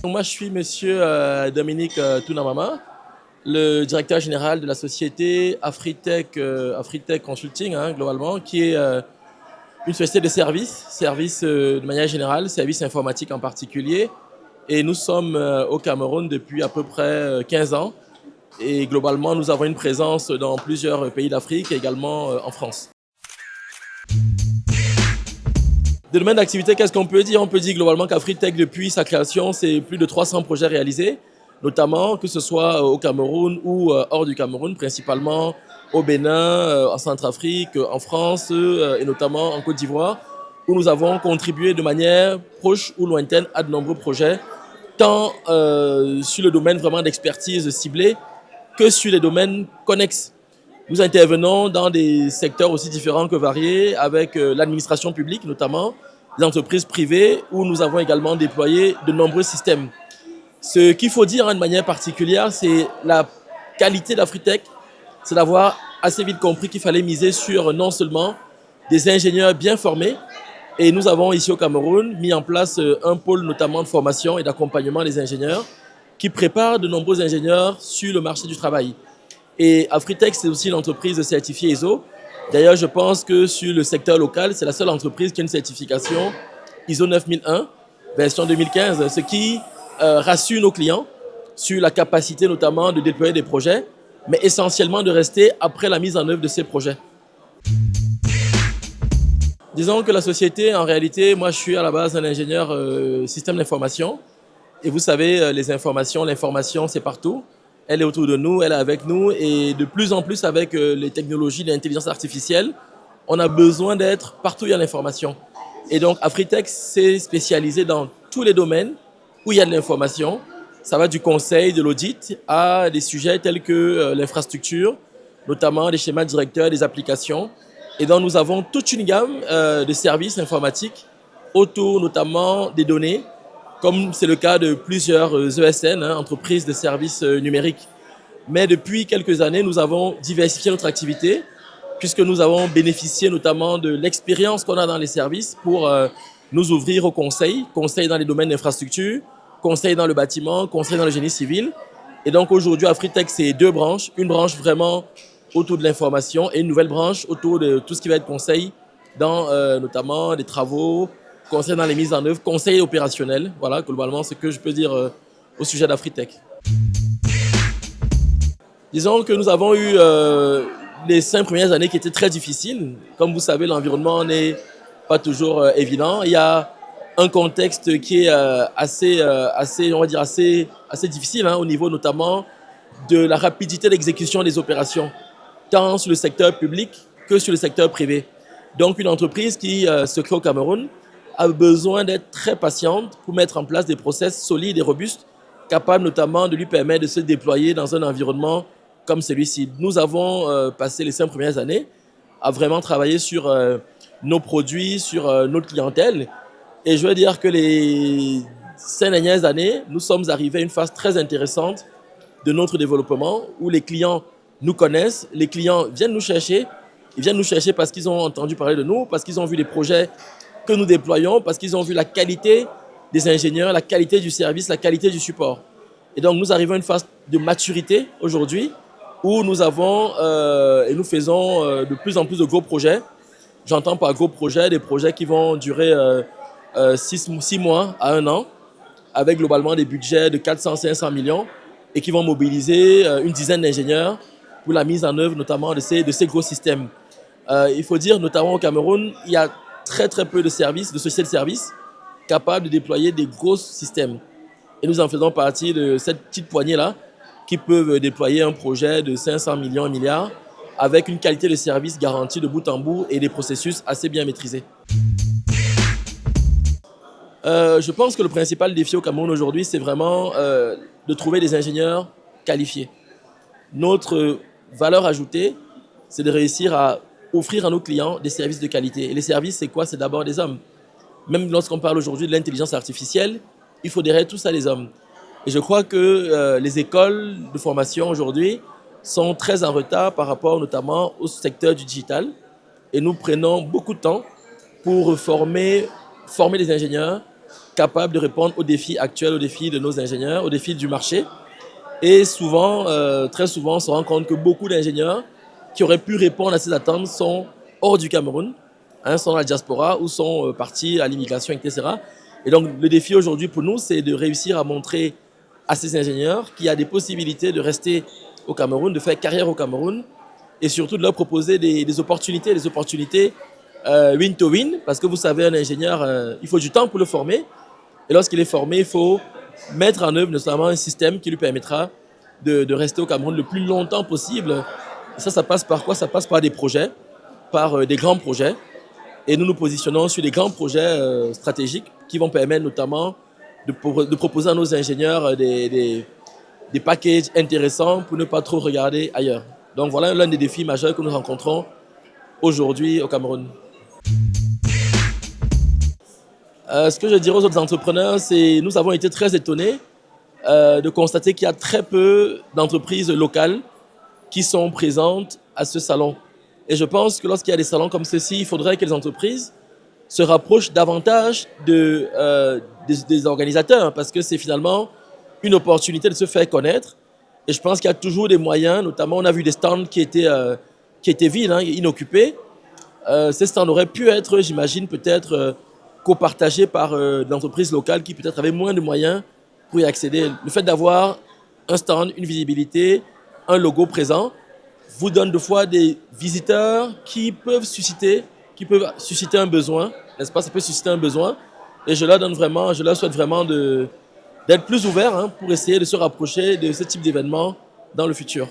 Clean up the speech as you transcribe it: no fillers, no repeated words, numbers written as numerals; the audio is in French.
Moi, je suis monsieur Dominique Tounamama, le directeur général de la société Afritech, Afritech Consulting, globalement, qui est une société de services de manière générale, services informatiques en particulier. Et nous sommes au Cameroun depuis à peu près 15 ans. Et globalement, nous avons une présence dans plusieurs pays d'Afrique et également en France. De domaine d'activité, qu'est-ce qu'on peut dire? On peut dire globalement qu'Afritech, depuis sa création, c'est plus de 300 projets réalisés, notamment que ce soit au Cameroun ou hors du Cameroun, principalement au Bénin, en Centrafrique, en France et notamment en Côte d'Ivoire, où nous avons contribué de manière proche ou lointaine à de nombreux projets, tant sur le domaine vraiment d'expertise ciblée que sur les domaines connexes. Nous intervenons dans des secteurs aussi différents que variés, avec l'administration publique notamment, les entreprises privées, où nous avons également déployé de nombreux systèmes. Ce qu'il faut dire de manière particulière, c'est la qualité d'Afritech, c'est d'avoir assez vite compris qu'il fallait miser sur non seulement des ingénieurs bien formés, et nous avons ici au Cameroun mis en place un pôle notamment de formation et d'accompagnement des ingénieurs, qui prépare de nombreux ingénieurs sur le marché du travail. Et Afritech, c'est aussi une entreprise certifiée ISO. D'ailleurs, je pense que sur le secteur local, c'est la seule entreprise qui a une certification ISO 9001, version 2015, ce qui rassure nos clients sur la capacité notamment de déployer des projets, mais essentiellement de rester après la mise en œuvre de ces projets. Disons que la société, en réalité, moi je suis à la base un ingénieur système d'information. Et vous savez, les informations, l'information, c'est partout. Elle est autour de nous, elle est avec nous. Et de plus en plus, avec les technologies de l'intelligence artificielle, on a besoin d'être partout où il y a l'information. Et donc, Afritech s'est spécialisé dans tous les domaines où il y a de l'information. Ça va du conseil, de l'audit, à des sujets tels que l'infrastructure, notamment des schémas directeurs, des applications. Et donc, nous avons toute une gamme de services informatiques autour notamment des données, comme c'est le cas de plusieurs ESN, entreprises de services numériques. Mais depuis quelques années, nous avons diversifié notre activité, puisque nous avons bénéficié notamment de l'expérience qu'on a dans les services pour nous ouvrir au conseil dans les domaines d'infrastructure, conseil dans le bâtiment, conseil dans le génie civil. Et donc aujourd'hui, Afritech, c'est deux branches, une branche vraiment autour de l'information et une nouvelle branche autour de tout ce qui va être conseil dans notamment des travaux, conseil dans les mises en œuvre, conseil opérationnel. Voilà, globalement, ce que je peux dire au sujet d'Afritech. Disons que nous avons eu les 5 premières années qui étaient très difficiles. Comme vous savez, l'environnement n'est pas toujours évident. Il y a un contexte qui est assez difficile, au niveau notamment de la rapidité d'exécution des opérations, tant sur le secteur public que sur le secteur privé. Donc, une entreprise qui se crée au Cameroun a besoin d'être très patiente pour mettre en place des process solides et robustes, capables notamment de lui permettre de se déployer dans un environnement comme celui-ci. Nous avons passé les 5 premières années à vraiment travailler sur nos produits, sur notre clientèle. Et je veux dire que les 5 dernières années, nous sommes arrivés à une phase très intéressante de notre développement où les clients nous connaissent, les clients viennent nous chercher. Ils viennent nous chercher parce qu'ils ont entendu parler de nous, parce qu'ils ont vu des projets que nous déployons, parce qu'ils ont vu la qualité des ingénieurs, la qualité du service, la qualité du support. Et donc, nous arrivons à une phase de maturité aujourd'hui où nous avons et nous faisons de plus en plus de gros projets. J'entends par gros projets des projets qui vont durer 6 mois à 1 an, avec globalement des budgets de 400-500 millions et qui vont mobiliser une dizaine d'ingénieurs pour la mise en œuvre notamment de ces gros systèmes. Il faut dire, notamment au Cameroun, il y a très peu de services, de sociétés de services capables de déployer des gros systèmes. Et nous en faisons partie de cette petite poignée-là qui peuvent déployer un projet de 500 millions, 1 milliard, avec une qualité de service garantie de bout en bout et des processus assez bien maîtrisés. Je pense que le principal défi au Cameroun aujourd'hui, c'est vraiment de trouver des ingénieurs qualifiés. Notre valeur ajoutée, c'est de réussir à offrir à nos clients des services de qualité. Et les services, c'est quoi? C'est d'abord des hommes. Même lorsqu'on parle aujourd'hui de l'intelligence artificielle, il faut derrière tout ça des hommes. Et je crois que les écoles de formation aujourd'hui sont très en retard par rapport notamment au secteur du digital. Et nous prenons beaucoup de temps pour former des ingénieurs, capable de répondre aux défis actuels, aux défis de nos ingénieurs, aux défis du marché. Et souvent, très souvent, on se rend compte que beaucoup d'ingénieurs qui auraient pu répondre à ces attentes sont hors du Cameroun, hein, sont dans la diaspora ou sont partis à l'immigration, etc. Et donc, le défi aujourd'hui pour nous, c'est de réussir à montrer à ces ingénieurs qu'il y a des possibilités de rester au Cameroun, de faire carrière au Cameroun et surtout de leur proposer des opportunités win to win, parce que vous savez, un ingénieur, il faut du temps pour le former. Et lorsqu'il est formé, il faut mettre en œuvre notamment un système qui lui permettra de rester au Cameroun le plus longtemps possible. Et ça passe par quoi? Ça passe par des projets, par des grands projets. Et nous nous positionnons sur des grands projets stratégiques qui vont permettre notamment de proposer à nos ingénieurs des packages intéressants pour ne pas trop regarder ailleurs. Donc voilà l'un des défis majeurs que nous rencontrons aujourd'hui au Cameroun. Ce que je dirais aux autres entrepreneurs, c'est que nous avons été très étonnés de constater qu'il y a très peu d'entreprises locales qui sont présentes à ce salon. Et je pense que lorsqu'il y a des salons comme ceci, il faudrait que les entreprises se rapprochent davantage des organisateurs, parce que c'est finalement une opportunité de se faire connaître. Et je pense qu'il y a toujours des moyens, notamment on a vu des stands qui étaient vides, hein, inoccupés. Ces stands auraient pu être, j'imagine, peut-être copartagés par des entreprises locales qui peut-être avaient moins de moyens pour y accéder. Le fait d'avoir un stand, une visibilité, un logo présent, vous donne de fois des visiteurs qui peuvent susciter un besoin, n'est-ce pas? Ça peut susciter un besoin. Et je leur souhaite vraiment d'être plus ouverts, hein, pour essayer de se rapprocher de ce type d'événements dans le futur.